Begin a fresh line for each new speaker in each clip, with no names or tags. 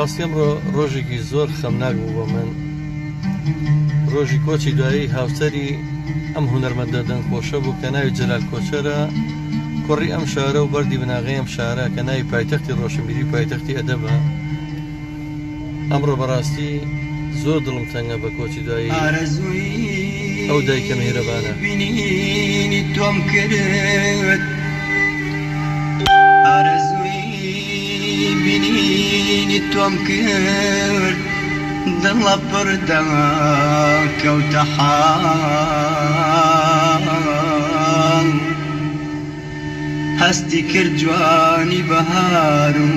بەڕاستی ئەمڕۆ ڕۆژێکی زۆر خەمناک بوو بۆ من. ڕۆژی کۆچی دوایی هاوسەری ئەم هونەرمەندە دەنگخۆشە بوو کە ناوی جەلال کۆچەرە، کوڕی ئەم شارە و بەردی بناغی ئەم شارە کە ناوی پایتەختی ڕۆشنبیری و پایتەختی ئەدەبە. ئەمڕۆ بەڕاستی زۆر دڵم تەنگە بە کۆچی دوایی ئەو دایکە میهرەبانە.
بینینی تۆم کرد، ئارەزووی بینینی تۆم کرد، دڵە پڕدا کەوتە حاڵ، هەستی کرد جوانی بەهار و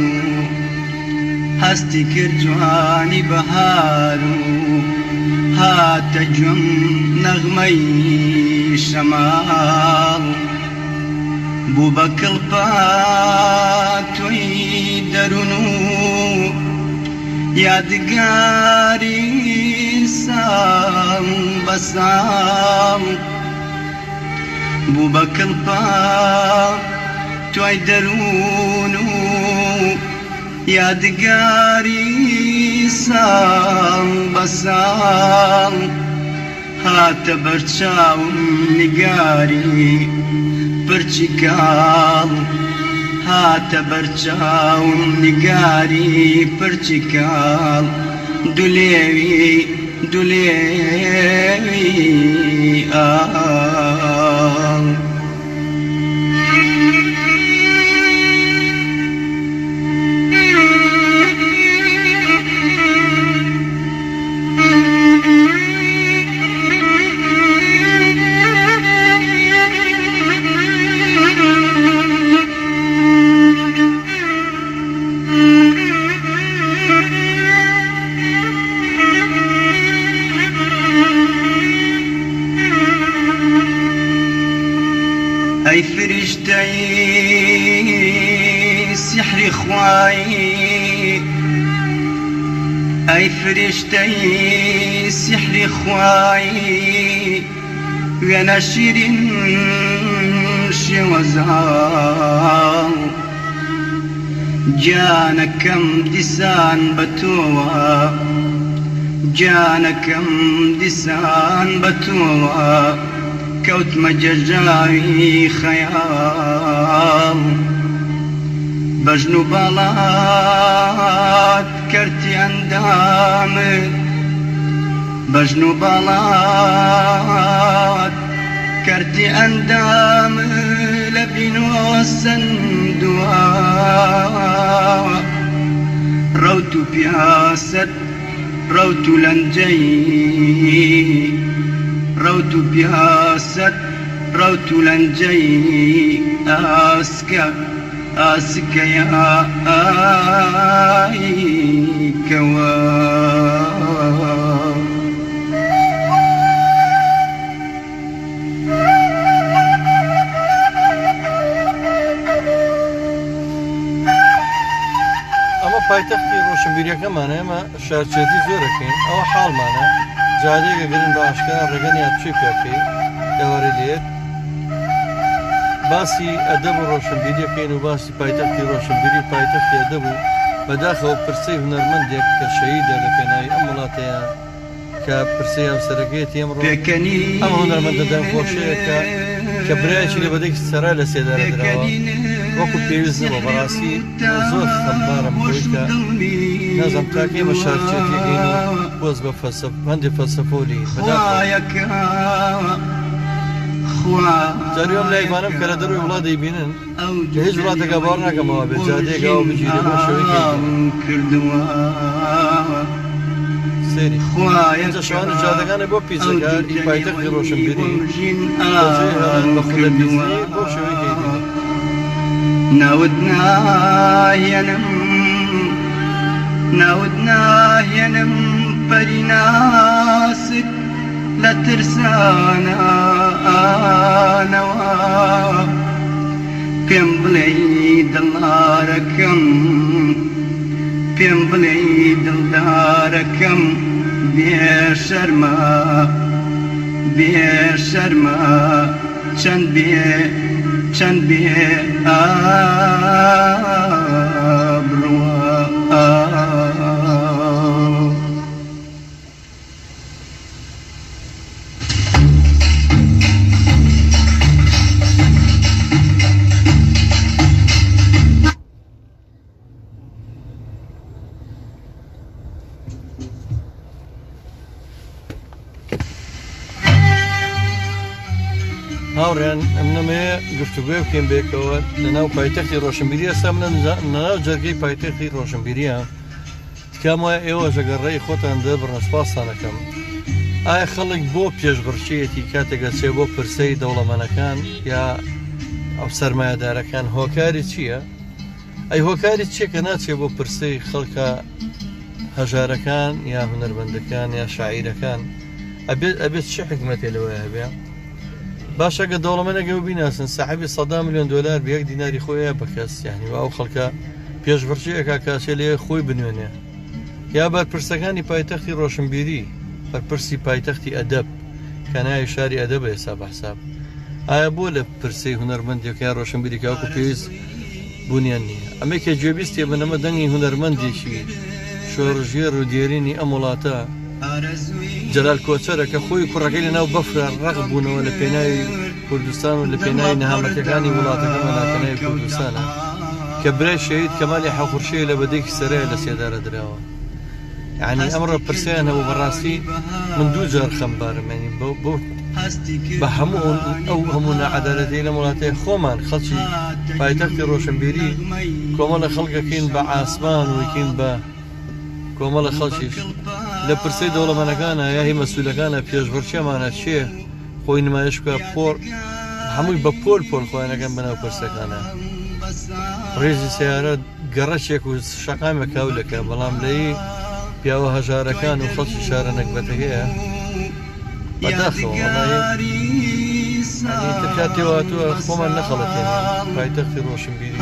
هەستی کرد جوانی بەهار و هاتە گوێم نەغمەی شەماڵ، بوو بە کڵپاتۆی دەروون و یادگاری ساڵ بە ساڵ، بوو بە کڵپاتۆی دەروون و یادگاری ساڵ بە ساڵ، هاتە بەرچاوم نگاری پرچی کاڵ، هاتە بەرچاوم نگاری پرچی کاڵ، دولێوی دولێوی ئاڵ. ئەی فریشتەی سیحری خوایی، ئەی فریشتەی سیحری خوایی، وێنە شیرین شێوەزاڵ، گیانەکەم دیسان بە تۆوە، گیانەکەم دیسان بە تۆوە، کەوتمە جەرجاوی خەیاڵ، بەژن و باڵات کەرتی ئەندامت، بەژن و باڵات کەرتی ئەندامت، لە بینۆ سندووە، ڕەوت و پیاست ڕەوت و لەنجەی، ڕەوت و پیاست ڕەوت و لەنجەی، ئاسکە ئاسکەیە ئایکەوە.
ئەمە پایتەختی ڕۆشنبیریەکەمانە، ئێمە شارچێتی زۆرەکەین، ئەوە حاڵمانە، جارێکە گرن بە ئاشکرا ڕێگەنیان چی پێکەی لەوەری لێت باسی ئەدەب و ڕۆشنبیریەکەین و باسی پایتەختی ڕۆشنبیری و پایتەختی ئەدەب و بەداخەوە پرسەی هونەرمەندێک کە شەهیدە لە پێناوی ئەم وڵاتەیە کە پرسەی هاوسەرەکەیەتی ئەمڕۆ ئەم هونەرمەندە دەنگخۆشەیە کە برایەکی لە بەدەی سەرا لە سێدارە درراوە، وەکو پێویست نەبوو. بەڕاستی زۆر خەمبارم بۆی کە نازم تاکە ئێمە شارچێتیەکەین و بۆز بە هەندێک فەلسەفۆلی جاریۆم لایوانم کە لە دەروی وڵات دەیبینن کە هیچ وڵاتێکا باوەڕ ناکەمەوە بێت جادەیەکەوە بگیرێ بۆ شەوەیەکی سێری اینجا شوانە جادەکانە بۆ پیچەکە ئی پایتەختی ڕۆشنبیری بەجێ هەڵەن بە خولە بیزنی بۆ شەوەیەکی دیکە
ناود ناهێنم، ناود ناهێنم بەری ناست لە ترسانانەوە، پێم بڵێ دڵدارەکەم، پێم بڵێ دڵدارەکەم، بێشەرمە بێشەرمە، چەند بێ ئابڕوە.
هاوڕێیان ئەم نەمەیە گفتوگوێ بکەین بێکەوە لەناو پایتەختی ڕۆشنبیریە سا منە لەناو جەرگەی پایتەختی ڕۆشنبیریە تکام وایە ئێوە ژەگەڕێی خۆتان دەبڕنە سپاسانەکەم ئایا خەڵک بۆ پێشبڕچێتی کاتێکە چێ بۆ پرسەی دەوڵەمەنەکان یا ئەو سەرمایەدارەکان هۆکاری چییە؟ ئەی هۆکاری چیە کە ناچێ بۆ پرسەی خەڵکە هەژارەکان یا هونەرمەندەکان یا شاعیرەکان ئەبێت چه حکمەتێ لەوەیە هەبێ؟ باشە گە دەوڵەمەنەگە و بیناسن ساحبی 100 ملیۆن دلار بە 1 دیناری خۆیە بەکەس یعنی ئەو خەڵکە پێشبڕچەیەکە کاسێ لێ خۆی بنوێنێ یا بەرپرسەکانی پایتەختی ڕۆشنبیری بەرپرسی پایتەختی ئەدەب کە ناوی شاری ئەدەب بە حساب حساب ئایا بۆ لە پرسەی هونەرمەندێکیان ڕۆشنبیری کاوکو پێویست بوونیان نییە ئەمێکە گوێبیستێ بنەمە دەنگی هونەرمەندێکی شۆڕژێر و دێرینی ئەم وڵاتە جەلال کۆچەرە کە خۆی کوڕەکەی لە ناو بەفرە ڕق بوونەوە لە پێناوی کوردستان و لە پێناوی نەهامەتەکانی وڵاتەکە وڵاتەکانی کوردستانە کە برای شەهید کەمالی حەقورشەیە لە بەدەیەکی سەرایە لە سێدارە درراوە یعنی ئەمڕۆ پرسیان هەبوو بەڕاستی من دوو جار خەمبارم ینی بۆ بە هەموو ئەو هەموو نەعەدالەتی لە وڵاتەیە خۆمان خەڵکی پایتەختی ڕۆشنبیری کۆمەڵە خەڵکەکەین بە ئاسمان وکەین بە کۆمەڵە خەڵکیش لە پرسەی دەوڵەمەنەکانە یا هی مەسئولەکانە پێشبڕچێمانە چێ خۆی نمایش بکە پۆر هەمووی بە پۆل خۆیانەکەن بەناو پرسەکانە ڕێزی سیارە گەڕەشێک و شەقامێکا و لەکە بەڵام لەی پیاوە هەژارەکان و خەڵکی شارە نەکبەتەکەیە بەداخەوە کاتێواتوە خۆمان نەخەڵەتێن پایتەختی ڕۆشنبیری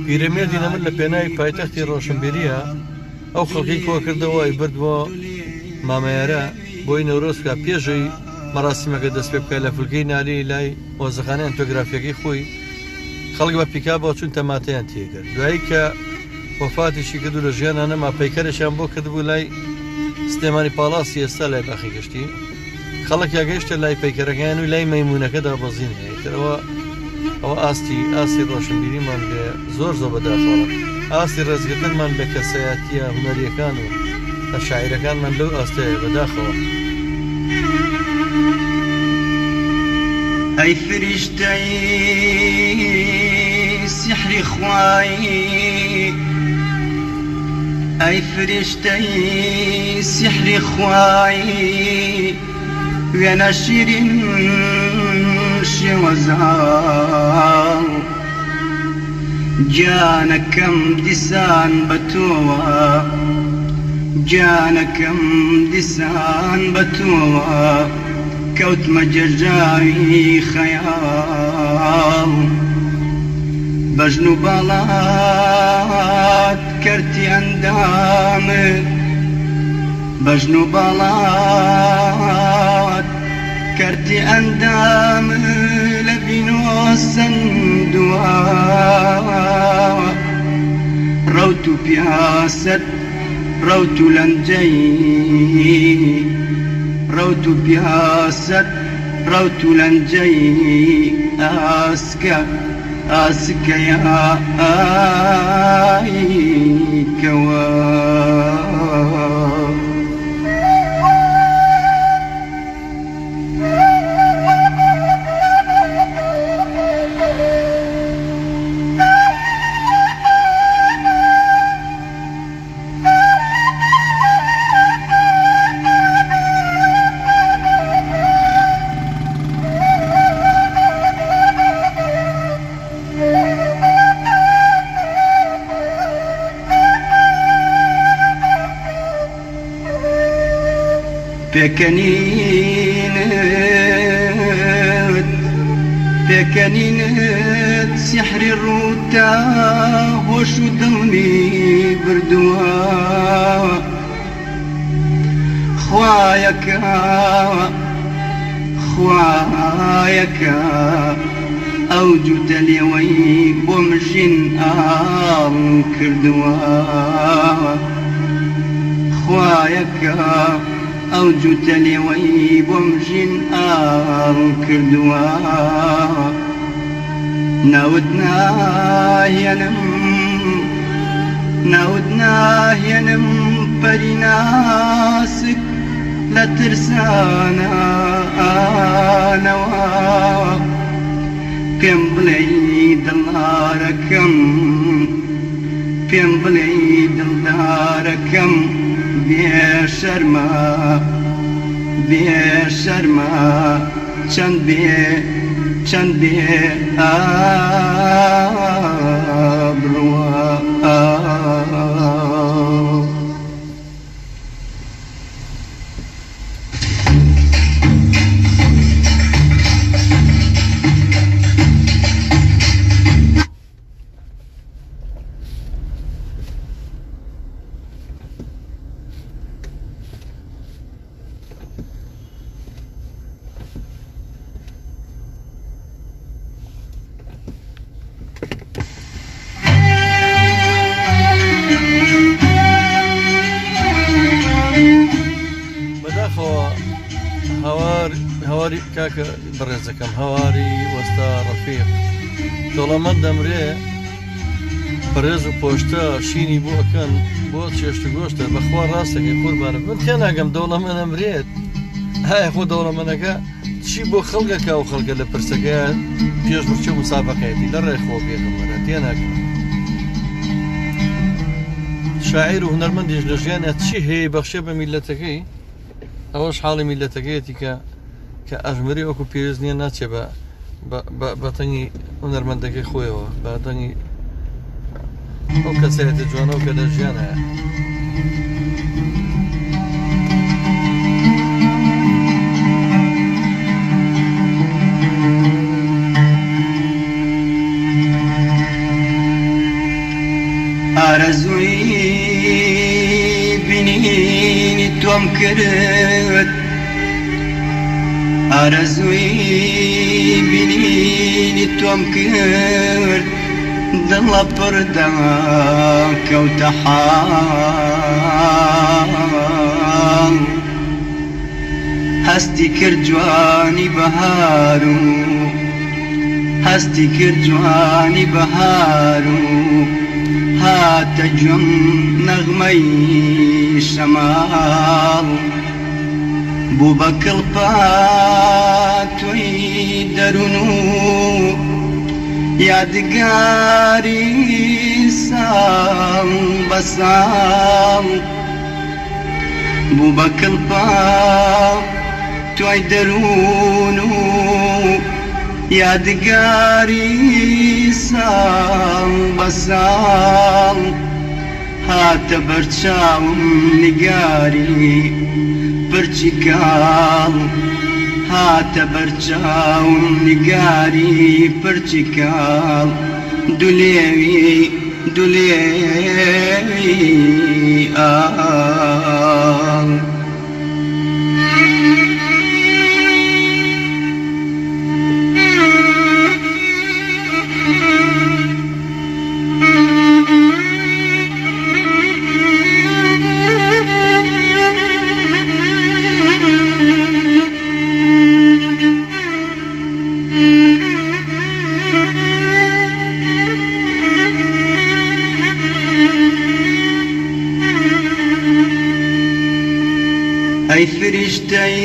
پیرەمێردی نەمن لە پێناوی پایتەختی ڕۆشنبیریە ئەو خەڵکی کۆ کردەوە ئەی بردبووە مامەیارە بۆی نەورۆزکە پێشەی مەراسیمەکە دەست پێ بکە لە فولکەی نالی لای ئۆزەخانەی ئەنتۆگرافیەکەی خۆی خەڵک بە پیکابەوە چون تەماتەیان تێکرد دوایی کە وەفاتیشی کردو لە ژیانە نەما پەیکەرێکیان بۆ کردبوو لای سلێمانی پاڵاسی ئێستا لای باخی گەشتی خەڵک یاگەیشتە لای پەیکەرەکان و لای مەیمونونەکەدا بەزینەوە ئەوە ئاستی ڕۆشنبیریمان بێ زۆر بەداخەوە ئاستی ڕێزگرتنمان بە کەسایەتیە هونەریەکان و لە شاعیرەکانمان لەو ئاستەیە بەداخەوە
ئەی فریشتەی سیحری خوایی ئەی فریشتەی سیحری خوایی وێنە شیرین شێوەزاڵ گیانەکەم دیسان بە تۆوە گیانەکەم دیسان بە تۆوە کەوتمە جەرجاوی خەیاڵ بەژن و باڵات کردی ئەندامت بەژن و باڵات کردی ئەندامت لە بینۆ سندووە ڕەوت و پیاست ڕەوت و لەنجەی ڕەوت و پیاست ڕەوت و لەنجەی ئاسکەیە ئایکەوە پێکەنینت سیحری ڕووتا هۆش و دڵی بردووە خوایەکە ئەو جوتە لێوەی بۆ مژین ئاڵ کردووە خوایەکە ئەو جوتە لێوەی بۆ مژین ئاڵ کردووە ناوت ناهێنم دەهێنم پەری ناسک لە ترسانانەوە پێم بڵێ دڵدارەکەم پێم بڵێ دڵدارەکەم بێشەرمە بێشەرمە چەند بێ ئابڕوە
هەواری کاکە بەڕێزەکەم هەواری وەستا ڕەفیق دەوڵەمەند دەمرێ بەڕێز و پۆشتە شینی بۆ ئەکەن بۆ چێشت و گۆشتە بەخوا ڕاستەکەی قوربانە من تێناگەم دەوڵەمەند ئەمرێت هایە خۆ دەوڵەمەندەکە چی بۆ خەڵگەکە و خەڵگە لە پرسەکە پێش بچێ مسابقەیەتی لە ڕێخۆ بێغمەرە تێناگەم شاعیر و هونەرمەندیش لە ژیانە چی هەیە بەخشێ بە میلەتەکەی ئەوەش حاڵی میلەتەکەیەتی کە ئەژمەری وەکو پێویست نییە ناچێ بەتەنگی هونەرمەندەکەی خۆیەوە بەتەنگی ئەو کەسایەتە جوانەوە کە لە ژیان هەیە
ئارەزووی بینینی تۆم کرد ئارەزووی بینینی تۆم کرد دڵە پڕدا کەوتە حاڵ هەستی کرد جوانی بەهار و هەستی کرد جوانی بەهار و هاتە گوێم نەغمەی شەماڵ بوو بە کڵپاتۆی دەروون و یادگاری ساڵ بە ساڵ بوو بە کڵپاتۆی دەروون و یادگاری ساڵ بە ساڵ هاتە بەرچاوم نگاری پرچی کاڵ هاتە بەرچاوم نگاری پرچی کاڵ دولێوی ئاڵ ئەی فریشتەی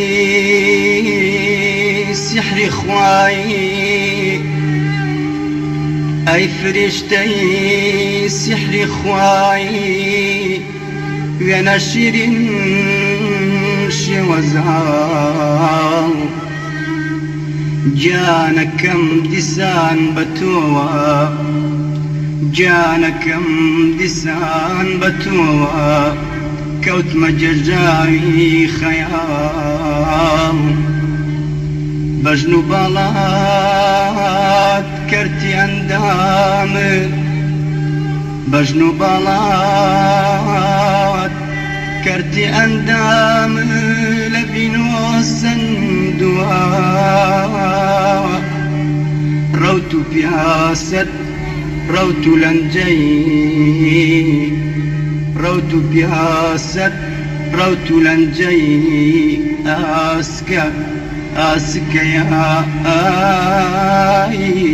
سیحری خوایی ئەی فریشتەی سیحری خوایی وێنە شیرین شێوەزاڵ گیانەکەم دیسان بە تۆوە گیانەکەم دیسان بە تۆوە کەوتمە جەرجاوی خەیاڵ بەژن و باڵات کردی ئەندامت بەژن و باڵات کردی ئەندامت لە بینۆ سندووە ڕەوت و پیاست ڕەوت و لەنجەی ڕەوت و پیاست ڕەوت و لەنجەی ئاسکەیە ئایکەوە